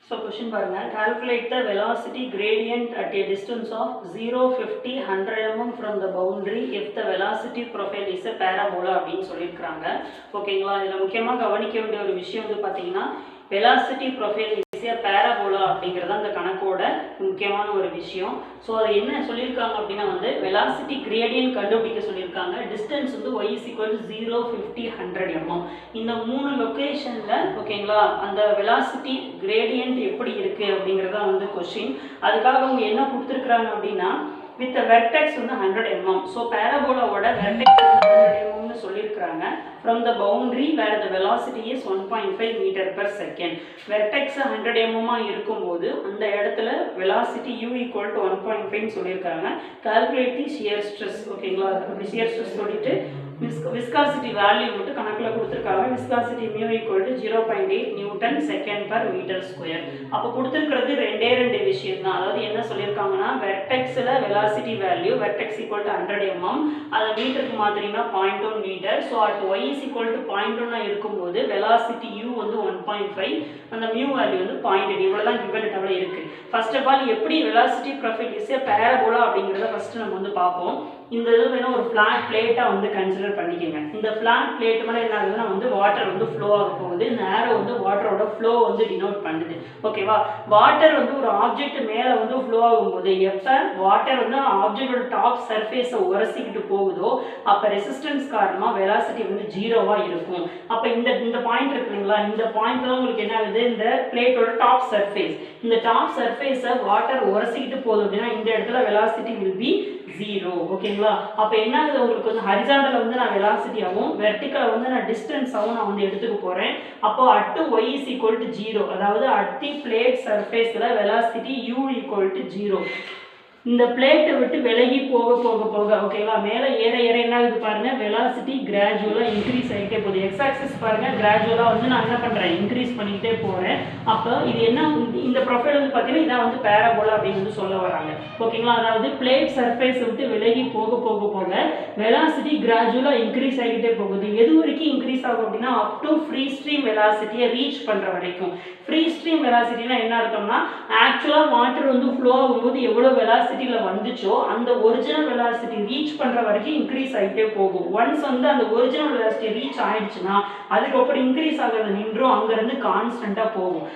So question பாருங்க, calculate the velocity gradient at a distance of 0, 50, 100 mm from the boundary if the velocity profile is a parabola அப்படின்னு சொல்லியிருக்காங்க. ஓகேங்களா, இதில் முக்கியமாக கவனிக்க வேண்டிய ஒரு விஷயம் வந்து பார்த்தீங்கன்னா velocity profile is a parabola அப்படிங்கிறது அந்த கணக்கோட முக்கியமான ஒரு விஷயம். ஸோ அது என்ன சொல்லியிருக்காங்க அப்படின்னா வந்து velocity gradient கண்டுபிடிக்க சொல்லியிருக்காங்க. டிஸ்டன்ஸ் வந்து y is equal to 0, 50, 100 mm. இந்த மூணு லொக்கேஷனில் ஓகேங்களா அந்த velocity gradient எப்படி இருக்குது அப்படிங்கிறத வந்து கொஸ்டின். அதுக்காக அவங்க என்ன கொடுத்துருக்குறாங்க அப்படின்னா with the vertex வந்து 100 mm. ஸோ பேரபோலாவோட vertex 100 mm சொல்லியிருக்கிறாங்க. From the boundary where the velocity is 1.5 meter per second. Vertex 100 mm இருக்கும்போது அந்த இடத்துல velocity u equal to 1.5 சொல்லியிருக்காங்க. Calculate the shear stress. ஓகேங்களா, அப்படி shear stress சொல்லிட்டு viscosity value மட்டும் கணக்கில் கொடுத்துருக்காங்க. viscosity mu equal to 0.8 Newton second per meter square. அப்போ கொடுத்துருக்கிறது ரெண்டு விஷயம் தான். அதாவது என்ன சொல்லியிருக்காங்கன்னா வெர்டெக்ஸில் velocity value vertex equal to 100 mm, அதை மீட்டருக்கு மாத்திரீங்கன்னா 0.1 metre. So at y is equal to 0.1 இருக்கும்போது velocity u வந்து 1.5, அந்த mu வேல்யூ வந்து 0.8. இவ்வளோ தான் given டபுள் இருக்குது. ஃபர்ஸ்ட் ஆஃப் ஆல் எப்படி velocity profile is a parabola அப்படிங்கிறத ஃபர்ஸ்ட் நம்ம வந்து பார்ப்போம். இந்த இது வேணும் ஒரு ஃப்ளாட் பிளேட்டாக வந்து கன்சிடர் பண்ணிக்கோங்க. இந்த ஃப்ளாட் பிளேட் மேலே என்ன ஆகுதுன்னா வந்து வாட்டர் வந்து ஃப்ளோ ஆக போகுது. இந்த ஏரோ வந்து வாட்டரோட ஃப்ளோ வந்து டினோட் பண்ணுது. ஓகேவா, வாட்டர் வந்து ஒரு ஆப்ஜெக்ட் மேலே வந்து ஃப்ளோ ஆகும்போது எப்போ வாட்டர் வந்து ஆப்ஜெக்டோட டாப் சர்ஃபேஸை உரசிக்கிட்டு போகுதோ அப்போ ரெசிஸ்டன்ஸ் காரணமாக வெலாசிட்டி வந்து ஜீரோவாக இருக்கும். அப்போ இந்த பாயிண்ட் இருக்குங்களா, இந்த பாயிண்ட் தான் உங்களுக்கு என்ன ஆகுது, இந்த பிளேட்டோட டாப் சர்ஃபேஸ். இந்த டாப் சர்ஃபேஸை வாட்டர் உரசிக்கிட்டு போகுது அப்படின்னா இந்த இடத்துல வெலாசிட்டி வில் பி 0. ஓகேங்களா, அப்போ என்ன ஆகுது உங்களுக்கு வந்து ஹரிசாண்டல் வந்து நான் வெலாசிட்டியாகவும் வெர்டிக்கலை வந்து நான் டிஸ்டன்ஸாகவும் நான் வந்து எடுத்துக்க போகிறேன். அப்போ at y is equal to 0, அதாவது அட் தி பிளேட் சர்ஃபேஸில் வெலாசிட்டி u equal to 0. இந்த பிளேட்டை விட்டு விலகி போக போக போக ஓகேங்களா மேலே ஏற ஏற என்ன ஆகுது பாருங்க, வெலாசிட்டி கிராஜுவலாக இன்க்ரீஸ் ஆகிட்டே போகுது. எக்ஸ் ஆக்சிஸ் பாருங்க கிராஜுவலாக வந்து நான் என்ன பண்ணுறேன் இன்க்ரீஸ் பண்ணிக்கிட்டே போகிறேன். அப்போ இது என்ன இந்த ப்ரொஃபைல் வந்து பார்த்தீங்கன்னா இதான் வந்து பேராபோலா அப்படின்னு வந்து சொல்ல வராங்க. ஓகேங்களா, அதாவது பிளேட் சர்ஃபேஸை விட்டு விலகி போக போக போக வெலாசிட்டி கிராஜுவலாக இன்க்ரீஸ் ஆகிட்டே போகுது. எது வரைக்கும் இன்க்ரீஸ் ஆகும் அப்படின்னா அப் டு ஃப்ரீ ஸ்ட்ரீம் வெலாசிட்டியை ரீச் பண்ணுற வரைக்கும். ஃப்ரீ ஸ்ட்ரீம் வெலாசிட்டினா என்ன அர்த்தம்னா ஆக்சுவலாக வாட்டர் வந்து ஃப்ளோ ஆகும்போது எவ்வளோ வெலாசிட்டியில் வந்துச்சோ அந்த ஒரிஜினல் வெலாசிட்டி ரீச் பண்ணுற வரைக்கும் இன்க்ரீஸ் ஆகிட்டே போகும். ஒன்ஸ் வந்து அந்த ஒரிஜினல் வெலாசிட்டி ரீச் ஆயிடுச்சுன்னா அதுக்கப்புறம் இன்க்ரீஸ் ஆகிறது நின்றும் அங்கேருந்து கான்ஸ்டண்ட்டாக போகும்.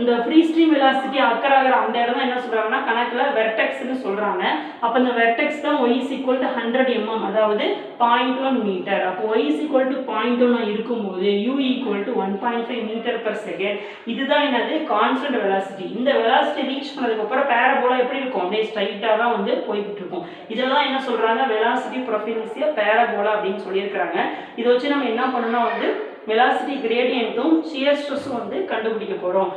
இந்த ஃப்ரீ ஸ்ட்ரீம் வெலாசிட்டி அக்கர் ஆகிற அந்த இடம் தான் என்ன சொல்கிறாங்கன்னா கணக்கில் வெர்டெக்ஸ்ன்னு சொல்கிறாங்க. அப்போ இந்த வெர்டெக்ஸ் தான் y is equal to 100 mm, அதாவது 0.1 மீட்டர். அப்போ y is equal to 0.1 இருக்கும்போது u equal to 1.5 metre per second. இதுதான் என்னது கான்ஸ்டன்ட் வெலாசிட்டி. இந்த வெலாசிட்டி ரீச் பண்ணதுக்கப்புறம் பேரபோலா எப்படி இருக்கும், அப்படியே ஸ்ட்ரைட்டாக தான் வந்து போய்கிட்டு இருக்கும். இதெல்லாம் என்ன சொல்கிறாங்க velocity profile is a parabola அப்படின்னு சொல்லியிருக்கிறாங்க. இதை வச்சு நம்ம என்ன பண்ணணும்னா வந்து வெலாசிட்டி கிரேடியன்ட்டும் ஷியர் ஸ்ட்ரெஸ்ஸும் வந்து கண்டுபிடிக்க போகிறோம்.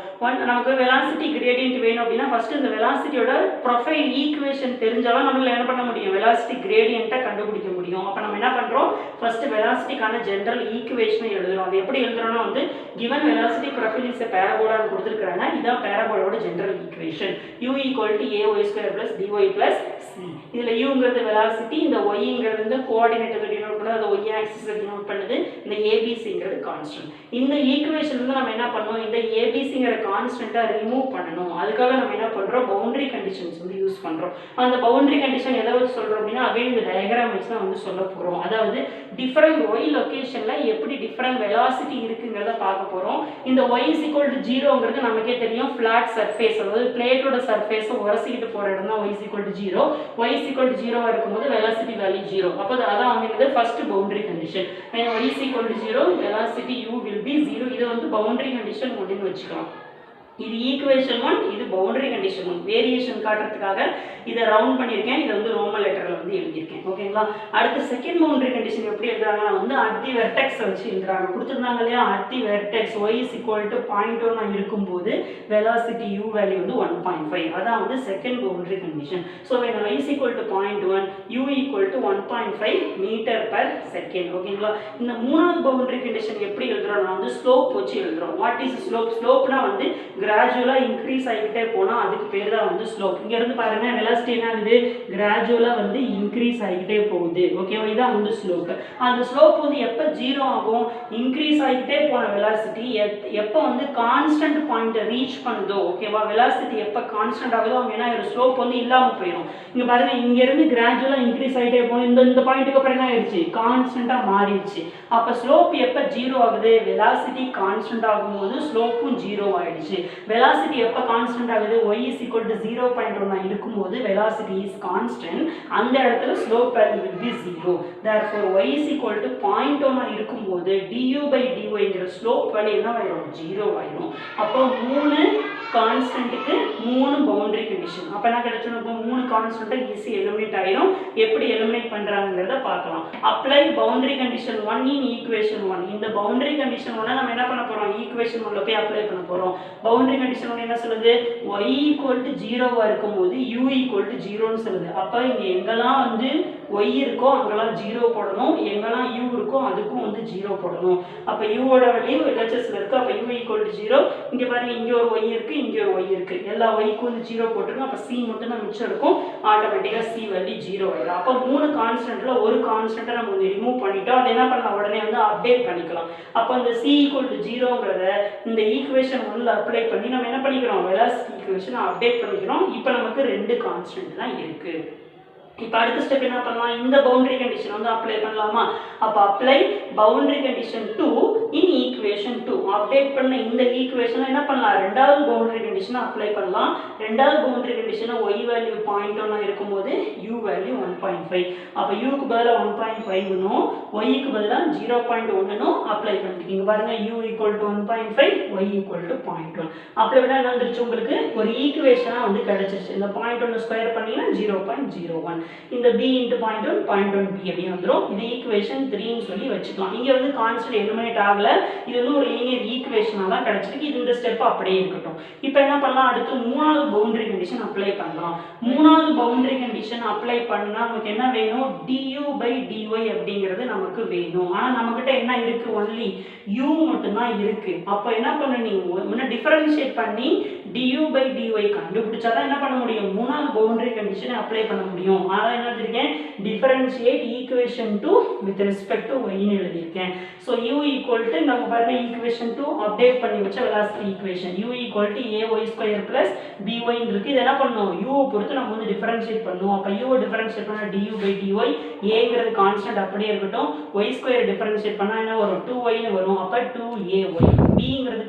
நமக்கு வெலாசிட்டி கிரேடியன்ட் வேணும் அப்படின்னா ஃபர்ஸ்ட் இந்த வெலாசிட்டியோட ப்ரொஃபைல் ஈக்குவேஷன் தெரிஞ்சாலும் நம்மளால என்ன பண்ண முடியும், வெலாசிட்டி கிரேடியன்ட்டை கண்டுபிடிக்க முடியும். அப்போ நம்ம என்ன பண்ணுறோம், ஃபர்ஸ்ட் வெலாசிட்டிக்கான ஜென்ரல் ஈக்குவேஷனை எழுதுறோம். அது எப்படி எழுதுறோம்னா வந்து கிவன் வெலாசிட்டி ப்ரொஃபைல் இஸ் பேரபோலான்னு கொடுத்துருக்காங்க. இதான் பேரபோலாவோட general equation. u equal to ay² plus dy plus c. இதில் uங்கிறது வெலாசிட்டி, இந்த yங்கிறது இந்த கோஆர்டினேட்டை டினோட் பண்ணுது, அது y ஆக்சிஸை டினோட் பண்ணுது, இந்த abcங்கிறது கான்ஸ்டன்ட். இந்த ஈக்குவேஷன் வந்து நம்ம என்ன பண்ணுவோம், இந்த ஏபிசிங்கிற கான்ஸ்டன்ட்டை ரிமூவ் பண்ணணும். அதுக்காக நம்ம என்ன பண்ணுறோம், பவுண்டரி கண்டிஷன்ஸ் வந்து யூஸ் பண்ணுறோம். அந்த பவுண்டரி கண்டிஷன் எதை வச்சு சொல்கிறோம் அப்படின்னா அகைன் இந்த டயக்ராம் வச்சு தான் வந்து சொல்ல போகிறோம். அதாவது டிஃப்ரெண்ட் ஒய் லொக்கேஷனில் எப்படி டிஃப்ரெண்ட் வெலாசிட்டி இருக்குங்கிறத பார்க்க போகிறோம். இந்த y is equal to 0ங்கிறது நமக்கே தெரியும் ஃப்ளாட் சர்ஃபேஸ், அதாவது பிளேட்டோட சர்ஃபேஸை உரசிக்கிட்டு போகிற இடம் தான் y is equal to 0. y is equal to 0 இருக்கும்போது வெலாசிட்டி வேல்யூ 0. அப்போ அதான் வந்து first boundary condition. y is equal to 0 velocity u will be 0. இது வந்து பவுண்டரி கண்டிஷன் 1ன்னு வச்சுக்கலாம். இது ஈக்குவேஷன் 1, இது பவுண்டரி கண்டிஷன் 1. வேரியேஷன் காட்டுறதுக்காக இதை ரவுண்ட் பண்ணியிருக்கேன். இதை வந்து ரோமன் லெட்டரில் வந்து எழுதியிருக்கேன். ஓகேங்களா, அடுத்து செகண்ட் பவுண்டரி கண்டிஷன் எப்படி எழுதுறாங்கன்னா வந்து அட் தி வெர்டெக்ஸ் வச்சு எழுதுறாங்க. கொடுத்துருந்தாங்க இல்லையா, at the vertex y is equal to 0.1 இருக்கும்போது வெலாசிட்டி u வேல்யூ வந்து 1.5. அதான் வந்து second boundary condition. So when y is equal to 0.1 u equal to 1.5 metre per second. ஓகேங்களா, இந்த மூணாவது பவுண்டரி கண்டிஷன் எப்படி எழுதுறோம்னா வந்து ஸ்லோப் வச்சு எழுதுறோம். What is slope? ஸ்லோப்னா வந்து கிராஜுவலாக இன்க்ரீஸ் ஆகிக்கிட்டே போனால் அதுக்கு பேர் தான் வந்து ஸ்லோப். இங்கேருந்து பாருங்கள் வெலாசிட்டி என்ன ஆகுது, கிராஜுவலாக வந்து இன்க்ரீஸ் ஆகிக்கிட்டே போகுது. ஓகேவா, இதான் வந்து ஸ்லோப். அந்த ஸ்லோப் வந்து எப்போ ஜீரோ ஆகும், இன்க்ரீஸ் ஆகிக்கிட்டே போன வெலாசிட்டி எப்போ வந்து கான்ஸ்டன்ட் பாயிண்ட்டை ரீச் பண்ணுதோ, ஓகேவா, வெலாசிட்டி எப்போ கான்ஸ்டன்ட் ஆகுதோ அவங்க என்ன ஆயிடும், ஸ்லோப் வந்து இல்லாமல் போயிடும். இங்கே பாருங்க, இங்கேருந்து கிராஜுவலாக இன்க்ரீஸ் ஆகிட்டே போகும், இந்த பாயிண்ட்டுக்கு அப்புறம் என்ன ஆயிடுச்சு, கான்ஸ்டன்ட்டாக மாறிடுச்சு. அப்போ ஸ்லோப் எப்போ ஜீரோ ஆகுது, வெலாசிட்டி கான்ஸ்டன்ட் ஆகும்போது ஸ்லோப்பும் ஜீரோ ஆயிடுச்சு. வெலாசிட்டி எப்போ கான்ஸ்டன்ட் ஆகுது, y is equal to 0.1 இருக்கும்போது வெலாசிட்டி இஸ் கான்ஸ்டன்ட், அந்த இடத்துல slope value will be 0. therefore y is equal to 0.1 இருக்கும்போது du/dy ஸ்லோப் வேல்யூ என்ன ஆயிடும், 0 ஆயிடும். அப்போ 3 கான்ஸ்டன்ட்டுக்கு 3 பவுண்டரி கண்டிஷன். அப்போ என்ன கிடைச்சோம், இப்போ 3 கான்ஸ்டன்ட்டை ஈஸி எலிமினேட் ஆயிடும். எப்படி எலிமினேட் பண்ணுறாங்கிறத பார்க்கலாம். அப்ளை பவுண்டரி கண்டிஷன் 1 இன் ஈக்குவேஷன் 1. இந்த பவுண்டரி கண்டிஷன் 1 நம்ம என்ன பண்ண போகிறோம், ஈக்குவேஷன் 1ல போய் அப்ளை பண்ண போகிறோம். பவுண்டரி கண்டிஷன் 1 என்ன சொல்லுது, y ஈக்குவல் டு 0 இருக்கும்போது u ஈக்குவல் டு 0ன்னு சொல்லுது. அப்போ இங்கே எங்கெல்லாம் வந்து y இருக்கோ அங்கெல்லாம் 0 போடணும், எங்கெல்லாம் u இருக்கோ அதுக்கும் வந்து 0 போடணும். அப்போ u-ஓட வேல்யூ LHSல இருக்கு. அப்போ u ஈக்குவல் டு 0. இங்கே பாருங்க, இங்கே ஒரு y இருக்கு, இங்கே ஒரு y இருக்கு. எல்லா yக்கும் வந்து 0 போட்டுருங்க. அப்போ c மட்டும் தான் மிச்சம் இருக்கும். ஆட்டோமேட்டிக்காக c வேல்யூ 0 ஆயிடும். அப்போ 3 கான்ஸ்டன்ட்ல ஒரு கான்ஸ்டன்ட்டை நம்ம வந்து ரிமூவ் பண்ணிட்டோம். அது என்ன பண்ணலாம், உடனே வந்து அப்டேட் பண்ணிக்கலாம். அப்போ இந்த c ஈக்குவல் டு 0ங்கிறத இந்த ஈக்குவேஷன் 1ல அப்ளை பண்ணி நம்ம என்ன பண்ணிக்கிறோம், வெலாசிட்டி ஈக்குவேஷனை அப்டேட் பண்ணிக்கிறோம். இப்போ நமக்கு 2 கான்ஸ்டன்ட் தான் இருக்கு. இப்போ அடுத்த ஸ்டெப் என்ன பண்ணலாம், இந்த பவுண்டரி கண்டிஷன் வந்து அப்ளை பண்ணலாமா. அப்போ அப்ளை பவுண்டரி கண்டிஷன் 2 இன் ஈக்குவேஷன் 2. அப்டேட் பண்ண இந்த ஈக்குவேஷனை என்ன பண்ணலாம், ரெண்டாவது பவுண்டரி கண்டிஷனை அப்ளை பண்ணலாம். ரெண்டாவது பவுண்டரி கண்டிஷனை y வேல்யூ 0.1 இருக்கும்போது u வேல்யூ 1.5. அப்போ யூக்கு பதிலாக 1.5னும் yக்கு பதிலாக 0.1னும் அப்ளை பண்ணிருக்கீங்க. பாருங்க, u equal to 1.5, y equal to 0.1. Apply பண்ணால் என்ன வந்துருச்சு, உங்களுக்கு ஒரு ஈக்குவேஷனாக வந்து கிடைச்சிருச்சு. இந்த 0.1 ஸ்கொயர் பண்ணிங்கன்னா 0.01. இந்த b into 0.1 0.1b அப்படின்னு வந்துரும். இது ஈக்குவேஷன் 3ன்னு சொல்லி வச்சுக்கலாம். இங்க வந்து கான்ஸ்டன்ட் எலிமினேட் ஆகல, இது வந்து ஒரு லீனியர் ஈக்குவேஷனா தான் கிடைச்சிருக்கு. இது இந்த ஸ்டெப் அப்படியே இருக்கட்டும். இப்போ என்ன பண்ணலாம், அடுத்து மூணாவது பவுண்டரி கண்டிஷன் அப்ளை பண்ணலாம். மூணாவது பவுண்டரி கண்டிஷன் அப்ளை பண்ணா நமக்கு என்ன வேணும், du/dy அப்படிங்கிறது நமக்கு வேணும். ஆனா நம்மகிட்ட என்ன இருக்கு, ஒன்லி u மட்டும் தான் இருக்கு. அப்போ என்ன பண்ண, நீங்க முன்ன டிஃபரன்ஷியேட் பண்ணி du/dy கண்டுபிடிச்சாதான் என்ன பண்ண முடியும், மூணாவது பவுண்டரி கண்டிஷனை அப்ளை பண்ண முடியும். அதான் என்ன எழுதிருக்கேன், differentiate equation 2 with respect to y ன்னு எழுதிருக்கேன். ஸோ u ஈக்குவல் டு நம்ம பாருங்க ஈக்குவேஷன் 2 அப்டேட் பண்ணி வச்ச velocity equation u equal to ay² plus by இருக்கு. இது என்ன பண்ணணும், u பொறுத்து நம்ம வந்து டிஃபரன்ஷியேட் பண்ணுவோம். அப்போ u டிஃபரன்ஷியேட் பண்ணா du/dy, a கான்ஸ்டன்ட் அப்படியே இருக்கட்டும். y² டிஃபரன்ஷியேட் பண்ணா என்ன வரும், 2y ன்னு வரும். அப்போ 2ay. b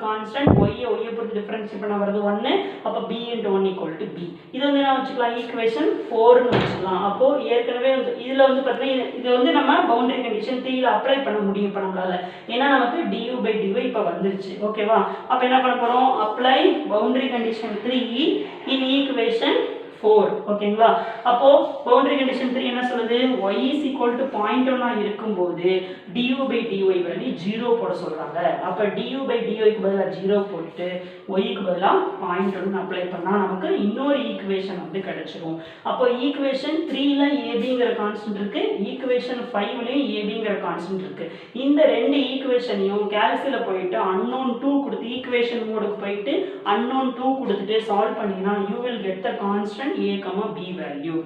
கான்ஸ்டன்ட், y பொறுத்து டிஃபரன்ஷியேட் பண்ணா வருது 1. அப்போ b × 1 = b. இது வந்து என்ன வச்சுக்கலாம், ஈக்குவேஷன் 4ன்னு வச்சுக்கலாம். அப்போ ஏற்கனவே இதுல வந்து பார்த்தீங்கன்னா இது வந்து நம்ம பவுண்டரி கண்டிஷன் 3ல அப்ளை பண்ண முடியும் இப்போ நம்மளால. ஏன்னா நமக்கு du/dy இப்போ வந்துருச்சு. ஓகேவா, அப்போ என்ன பண்ண போறோம், அப்ளை பவுண்டரி கண்டிஷன் 3 இன் ஈக்குவேஷன் 4. ஓகேங்களா, அப்போ பவுண்டரி கண்டிஷன் 3 என்ன சொல்லுது, y is equal to 0.1 இருக்கும்போது du/dy வேல்யூ 0 போட சொல்றாங்க. அப்ப du/dy க்கு பதிலா 0 போட்டு y க்கு பதிலா 0.1 அப்ளை பண்ணா நமக்கு இன்னொரு ஈக்குவேஷன் வந்து கிடைச்சிரும். அப்போ ஈக்குவேஷன் 3ல abங்கிற கான்ஸ்டன்ட் இருக்கு, ஈக்குவேஷன் 5லயும் abங்கிற கான்ஸ்டன்ட் இருக்கு. இந்த ரெண்டு ஈக்குவேஷனையும் கால்குலேஷன்ல போயிட்டு unknown 2 கொடுத்து ஈக்குவேஷன் மோடுக்கு போயிட்டு unknown 2 கொடுத்துட்டு சால்வ் பண்ணீங்கன்னா you will get the constant a, b value.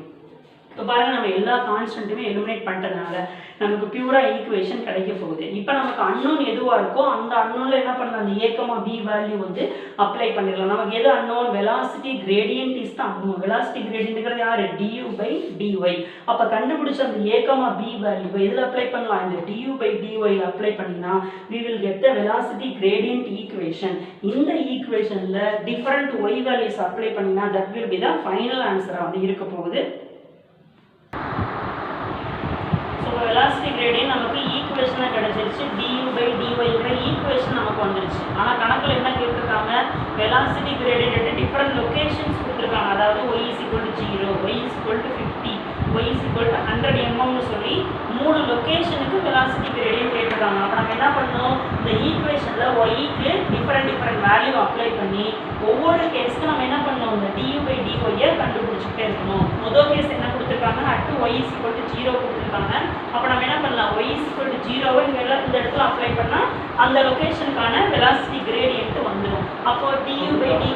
இப்போ பாருங்க, நம்ம எல்லா கான்ஸ்டன்ட்டுமே எலிமினேட் பண்ணிட்டதுனால நமக்கு பியூரா ஈக்குவேஷன் கிடைக்க போகுது. இப்போ நமக்கு அன்னோன் எதுவாக இருக்கோ அந்த அன்னோன்ல என்ன பண்ணலாம், அந்த a, b வேல்யூ வந்து அப்ளை பண்ணிடலாம். நமக்கு எது unknown, velocity gradient is the unknown. Velocity கிரேடியன்ட்ங்கிறது யாரு, du/dy. அப்போ கண்டுபிடிச்ச அந்த a, b வேல்யூ எதில் அப்ளை பண்ணலாம், இந்த du/dy அப்ளை பண்ணினா we will get the velocity gradient equation. இந்த ஈக்குவேஷன்ல டிஃபரண்ட் y வேல்யூஸ் அப்ளை பண்ணினா that will be the final answer வந்து இருக்க போகுது. வெலாசிட்டி கிரேடியன்ட் நமக்கு ஈக்குவேஷனா கிடைச்சிருச்சு, du/dy ஈக்குவேஷன் நமக்கு வந்துருச்சு. ஆனா கணக்குல என்ன கேட்டிருக்காங்க, வெலாசிட்டி கிரேடியன்ட் டிஃபரண்ட் லொகேஷன்ஸ் கொடுத்திருக்காங்க. அதாவது y is equal to 0, y is equal to 50, y is equal to 100 mm னு சொல்லி 3 லொகேஷனுக்கு வெலாசிட்டி கிரேடியன்ட் கேட்டிருக்காங்க. அப்ப நம்ம என்ன பண்ணோம், இந்த ஈக்குவேஷன்ல y க்கு டிஃபரண்ட் வேல்யூ அப்ளை பண்ணி ஒவ்வொரு கேஸ்க்கு நம்ம என்ன பண்ணோம், இந்த du/dy கண்டுபிடிச்சிட்டே இருக்கணும். முதல் கேஸ் என்ன கொடுத்திருக்காங்க, at y is equal to 0 கொடுத்திருக்காங்க. அப்ப நம்ம என்ன பண்ணலாம், y is equal to 0 இந்த இடத்துல அப்ளை பண்ணா அந்த லொகேஷனுக்கான வெலாசிட்டி கிரேடியன்ட் வந்துடும். அப்போ du/dy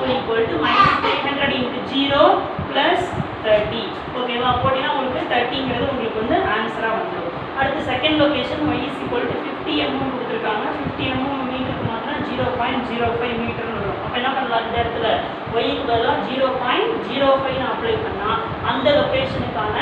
second location y is equal to 50 mm கொடுத்துருக்காங்க. 50 mm மீட்டருக்கு மாத்திரம் 0.05 மீட்டர் வரும். அப்போ என்ன பண்ணலாம், இந்த இடத்துல yக்கு பதிலாக 0.05 அப்ளை பண்ணால் அந்த லொகேஷனுக்கான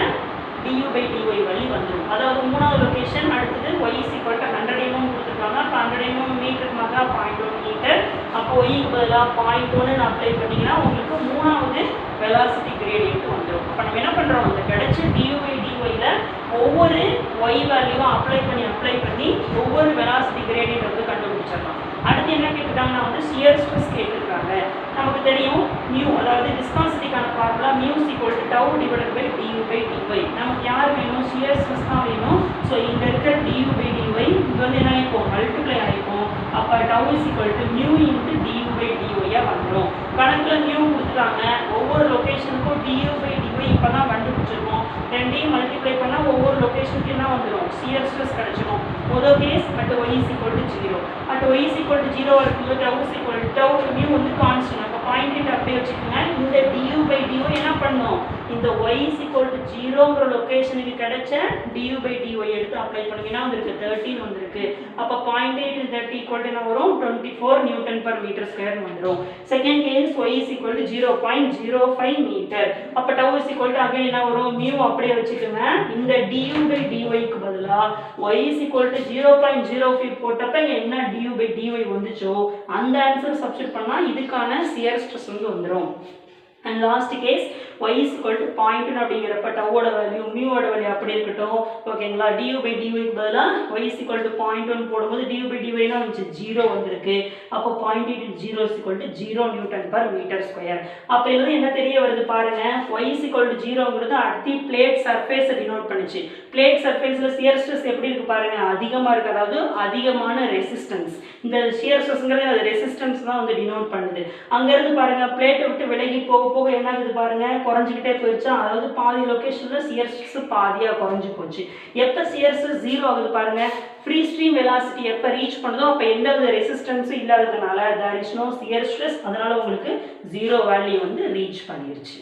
du/dy வழி வந்துடும். அதாவது மூணாவது லொகேஷன் அடுத்தது y is equal to 100 mm கொடுத்துருக்காங்க. அப்போ 100 mm மீட்டருக்கு மாத்திரம் 0.1 மீட்டர். அப்போ yக்கு பதிலாக 0.1 அப்ளை பண்ணிங்கன்னா உங்களுக்கு மூணாவது வெலாசிட்டி கிரேடியன்ட் வந்துடும். அப்போ நம்ம என்ன பண்ணுறோம், இந்த கிடைச்ச du/dyல ஒவ்வொரு y வேல்யூவும் அப்ளை பண்ணி ஒவ்வொரு வெலாசிட்டி கிரேடியன்ட் வந்து கண்டுபிடிச்சிடலாம். அடுத்து என்ன கேட்டுட்டாங்கன்னா வந்து சியர் ஸ்ட்ரெஸ் கேட்டுருக்காங்க. நமக்கு தெரியும் மியூ, அதாவது விஸ்காசிட்டிக்கான formula mu is equal to tau divided by du/dy. நமக்கு யார் வேணும், சியர் ஸ்ட்ரெஸ் தான் வேணும். ஸோ இங்கே இருக்கிற du/dy இங்கே வந்து என்ன ஆகிப்போம், மல்டிப்ளை ஆகிப்போம். அப்போ tau is equal to mu into du/dy வந்துடும். கணக்கில் மியூ கொடுத்துட்டாங்க. ஒவ்வொரு லொக்கேஷனுக்கும் du/dy இப்போ தான் கண்டுபிடிச்சிருக்கோம். ரெண்டையும் மல்டிப்ளை பண்ணால் ஒவ்வொரு லொக்கேஷனுக்கு என்ன வந்துடும், சியர் ஸ்ட்ரெஸ் கிடைச்சிடும். முதல் case at y is equal to 0. At y is equal to 0 இருக்கும்போது tau is equal to tau mu வந்து கான்ஸ்டன்ட். அப்போ பாயிண்ட் அப்படியே வச்சுக்கோங்க. இந்த du/dy என்ன பண்ணணும், இந்த y is equal to 0ங்கிற லொக்கேஷனுக்கு கிடைச்ச du/dy எடுத்து அப்ளை பண்ணிங்கன்னா வந்துருக்கு 13 வந்திருக்கு. அப்போ 0.8 30 ஈக்குவல் என்ன வரும், 24 நியூட்டன் per மீட்டர் ஸ்கொயர் வந்துடும். Second case y is equal to 0.05 metre. அப்போ tau is equal to again என்ன வரும், மியூ அப்படியே வச்சுக்கோங்க. இந்த du/dyக்கு பதிலாக y is equal to 0.05 போட்டப்ப இங்கே என்ன du/dy வந்துச்சோ அந்த ஆன்சர் சப்ஸ்டிட் பண்ணால் இதுக்கான சியர் ஸ்ட்ரெஸ் வந்து வந்துடும். And last case y is equal to 0.1 அப்படிங்கிறப்ப டவோட வேல்யூ மியூவோட வேல்யூ அப்படி இருக்கட்டும். ஓகேங்களா, du/dyக்கு பதிலாக y is equal to 0.1 போடும்போது du/dy தான் வந்துச்சு 0 வந்திருக்கு. அப்போ 0.8 × 0 is equal to 0 newton per metre square. அப்போ இதுல என்ன தெரிய வருது பாருங்க, y is equal to 0ங்கிறது at the plate surface denote பண்ணுச்சு. பிளேட் சர்ஃபேஸ்ல சியர் ஸ்ட்ரெஸ் எப்படி இருக்கு பாருங்க, அதிகமா இருக்கு. அதாவது அதிகமான ரெசிஸ்டன்ஸ். இந்த சியர் ஸ்ட்ரெஸ்ங்கிறது அது ரெசிஸ்டன்ஸ் தான் வந்து டினோட் பண்ணுது. அங்க இருந்து பாருங்க பிளேட்டை விட்டு விலகி போக போக என்ன ஆகுது பாருங்க, குறைஞ்சிக்கிட்டே போயிடுச்சு. அதாவது பாதி லொகேஷன்ல சியர் ஸ்ட்ரெஸ் பாதியா குறைஞ்சு போச்சு. எப்ப சியர் ஸ்ட்ரெஸ் 0 ஆகுது பாருங்க, ஃப்ரீ ஸ்ட்ரீம் வெலாசிட்டி எப்ப ரீச் பண்ணுதோ அப்ப எந்த வித ரெசிஸ்டன்ஸும் இல்லாததுனால there is no shear stress. அதனால உங்களுக்கு 0 வேல்யூ வந்து ரீச் பண்ணிருச்சு.